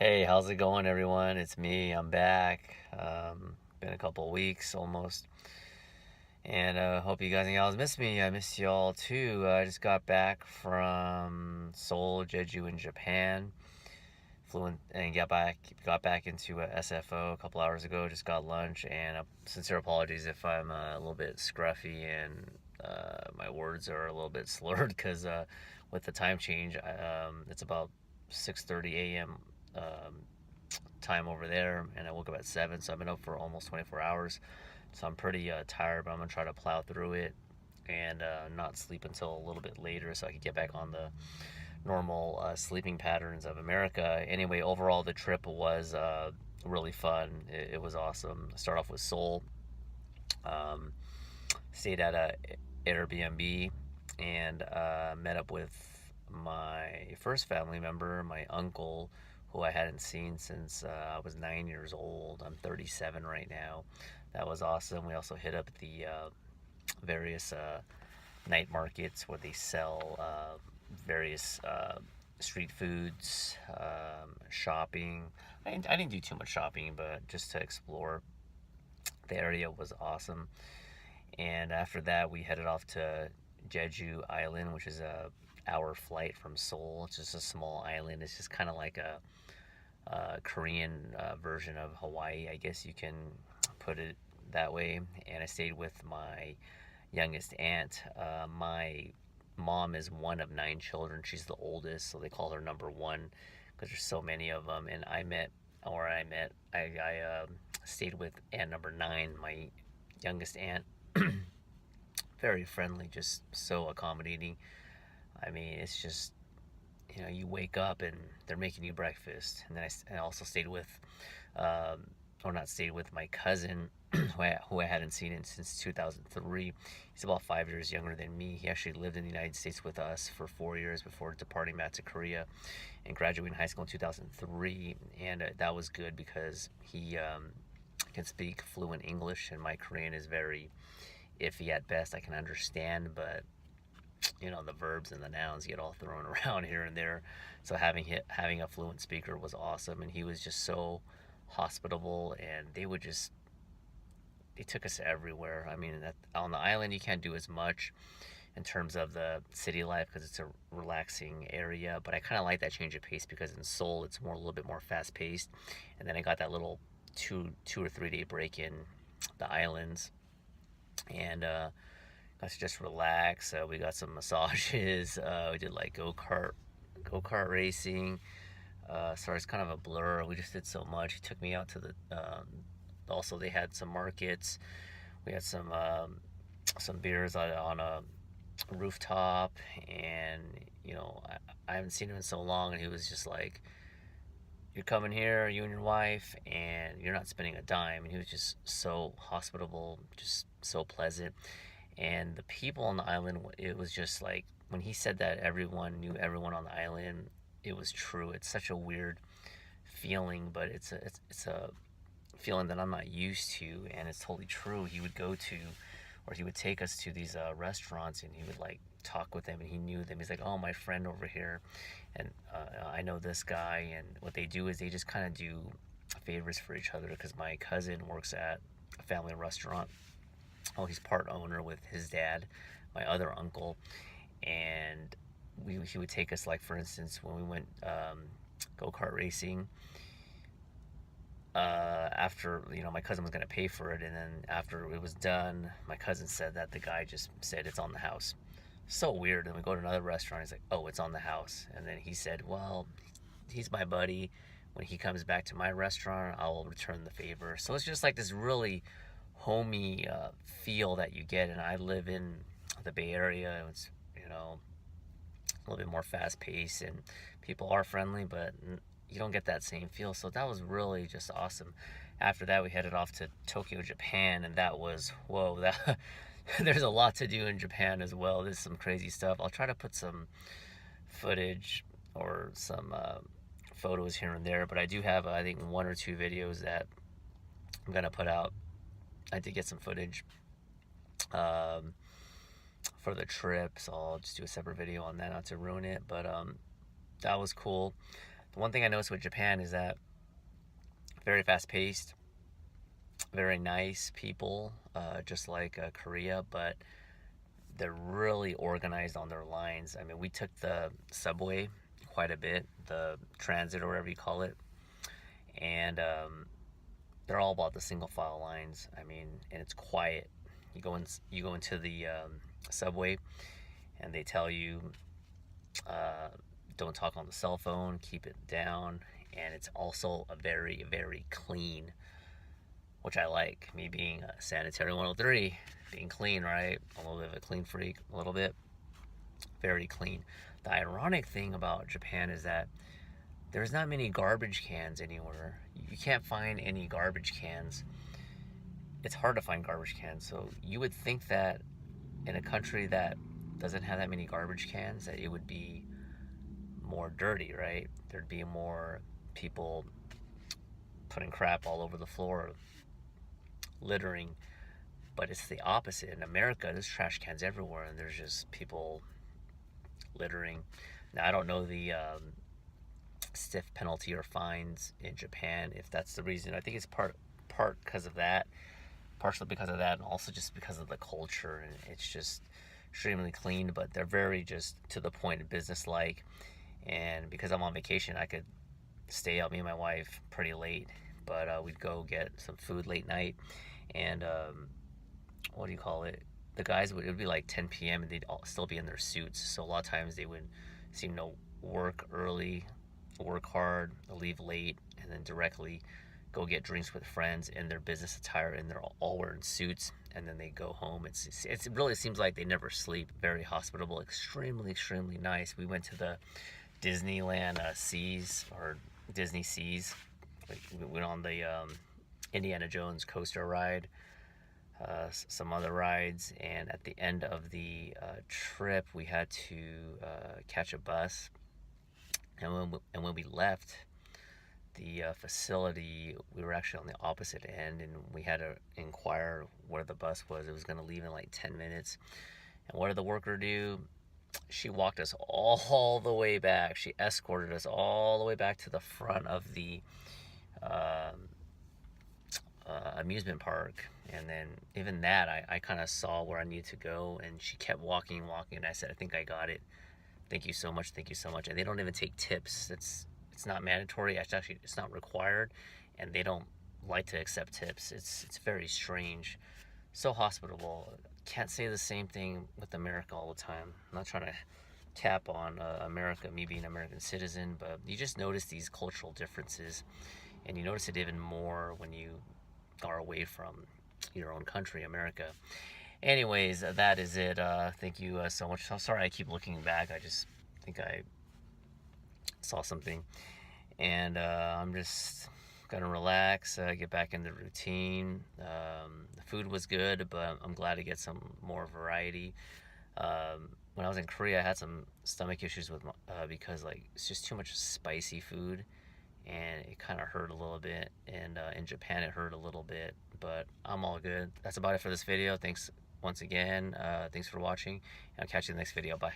Hey, how's it going, everyone? It's me. I'm back. Been a couple weeks almost, and hope you guys and gals miss me. I miss y'all too. I just got back from Seoul, Jeju in Japan. Flew in and got back into SFO a couple hours ago. Just got lunch, and sincere apologies if I'm a little bit scruffy and my words are a little bit slurred because with the time change, it's about 6:30 a.m. Um, time over there, and I woke up at 7, so I've been up for almost 24 hours. So I'm pretty tired, but I'm gonna try to plow through it and not sleep until a little bit later so I can get back on the normal sleeping patterns of America. Anyway, overall, the trip was really fun. It was awesome. Start off with Seoul. Um, Stayed at a Airbnb and met up with my first family member, my uncle, who I hadn't seen since I was 9 years old. I'm 37 right now. That was awesome. We also hit up the various night markets where they sell various street foods, shopping. I didn't do too much shopping, but just to explore. The area was awesome. And after that, we headed off to Jeju Island, which is a hour flight from Seoul. It's just a small island. It's just kind of like a Korean version of Hawaii, I guess you can put it that way. And I stayed with my youngest aunt. My mom is one of 9 children. She's the oldest, so they call her number one because there's so many of them. And I stayed with aunt number nine, my youngest aunt. Very friendly, just so accommodating. I mean, it's just, you wake up and they're making you breakfast. And then I also stayed with, or not stayed with, my cousin, who I hadn't seen since 2003. He's about 5 years younger than me. He actually lived in the United States with us for 4 years before departing back to Korea and graduating high school in 2003. And that was good because he can speak fluent English, and my Korean is very iffy at best. I can understand, but the verbs and the nouns get all thrown around here and there. So having a fluent speaker was awesome, and he was just so hospitable, and they took us everywhere. I mean, on the island you can't do as much in terms of the city life because it's a relaxing area, but I kind of like that change of pace because in Seoul it's a little bit more fast paced, and then I got that little 2 or 3 day break in the islands, and got to just relax. We got some massages. We did like go kart racing. So it's kind of a blur. We just did so much. He took me out to the. Also, they had some markets. We had some beers on a rooftop, and I haven't seen him in so long, and he was just like, "You're coming here, you and your wife, and you're not spending a dime." And he was just so hospitable, just so pleasant. And the people on the island, it was just like when he said that everyone knew everyone on the island, it was true. It's such a weird feeling, but it's a feeling that I'm not used to, and it's totally true. He would take us to these restaurants, and he would like talk with them, and he knew them. He's like, "Oh, my friend over here, and I know this guy." And what they do is they just kind of do favors for each other because my cousin works at a family restaurant. Oh, he's part owner with his dad, my other uncle, and he would take us, like, for instance, when we went go-kart racing. After, my cousin was gonna pay for it, and then after it was done, my cousin said that the guy just said it's on the house. So weird. And we go to another restaurant. He's like, "Oh, it's on the house." And then he said, "Well, he's my buddy. When he comes back to my restaurant, I will return the favor." So it's just like this really homey feel that you get. And I live in the Bay Area. It's a little bit more fast paced, and people are friendly, but you don't get that same feel. So that was really just awesome. After that, we headed off to Tokyo, Japan, and that was whoa. That there's a lot to do in Japan as well. There's some crazy stuff. I'll try to put some footage or some photos here and there, but I do have I think 1 or 2 videos that I'm gonna put out. I did get some footage um, for the trip, so I'll just do a separate video on that, not to ruin it. But that was cool. The one thing I noticed with Japan is that very fast paced, very nice people, just like Korea, but they're really organized on their lines. I mean, we took the subway quite a bit, the transit or whatever you call it, and they're all about the single file lines. I mean, and it's quiet. You go into the subway, and they tell you uh, don't talk on the cell phone, keep it down, and it's also a very very clean, which I like. Me being a sanitary 103, being clean, right? A little bit of a clean freak, a little bit very clean. The ironic thing about Japan is that there's not many garbage cans anywhere. You can't find any garbage cans. It's hard to find garbage cans. So you would think that in a country that doesn't have that many garbage cans, that it would be more dirty, right? There'd be more people putting crap all over the floor, littering. But it's the opposite. In America, there's trash cans everywhere, and there's just people littering. Now, I don't know the stiff penalty or fines in Japan, if that's the reason. I think it's part because of that, partially because of that, and also just because of the culture. And it's just extremely clean, but they're very just to the point and business like. And because I'm on vacation, I could stay out, me and my wife, pretty late. But we'd go get some food late night, and what do you call it? The guys would, it would be like 10 p.m. and they'd all still be in their suits. So a lot of times they would seem to work early, work hard, leave late, and then directly go get drinks with friends in their business attire, and they're all wearing suits, and then they go home. It really seems like they never sleep. Very hospitable, extremely nice. We went to the Disneyland Seas, or Disney Seas. We went on the Indiana Jones coaster ride, some other rides, and at the end of the trip, we had to catch a bus. And when we left the facility, we were actually on the opposite end, and we had to inquire where the bus was. It was going to leave in like 10 minutes. And what did the worker do? She walked us all the way back. She escorted us all the way back to the front of the amusement park. And then even that, I kind of saw where I needed to go, and she kept walking, and I said, I think I got it. Thank you so much. And they don't even take tips. It's not mandatory. It's not required, and they don't like to accept tips. It's very strange. So hospitable. Can't say the same thing with America all the time. I'm not trying to tap on America, me being an American citizen, but you just notice these cultural differences, and you notice it even more when you are away from your own country, America. Anyways, that is it. Thank you so much. I'm sorry I keep looking back. I just think I saw something. And I'm just gonna relax, get back in the routine. The food was good, but I'm glad to get some more variety. When I was in Korea, I had some stomach issues with because like it's just too much spicy food, and it kind of hurt a little bit. And in Japan, it hurt a little bit, but I'm all good. That's about it for this video. Thanks once again. Thanks for watching. I'll catch you in the next video. Bye.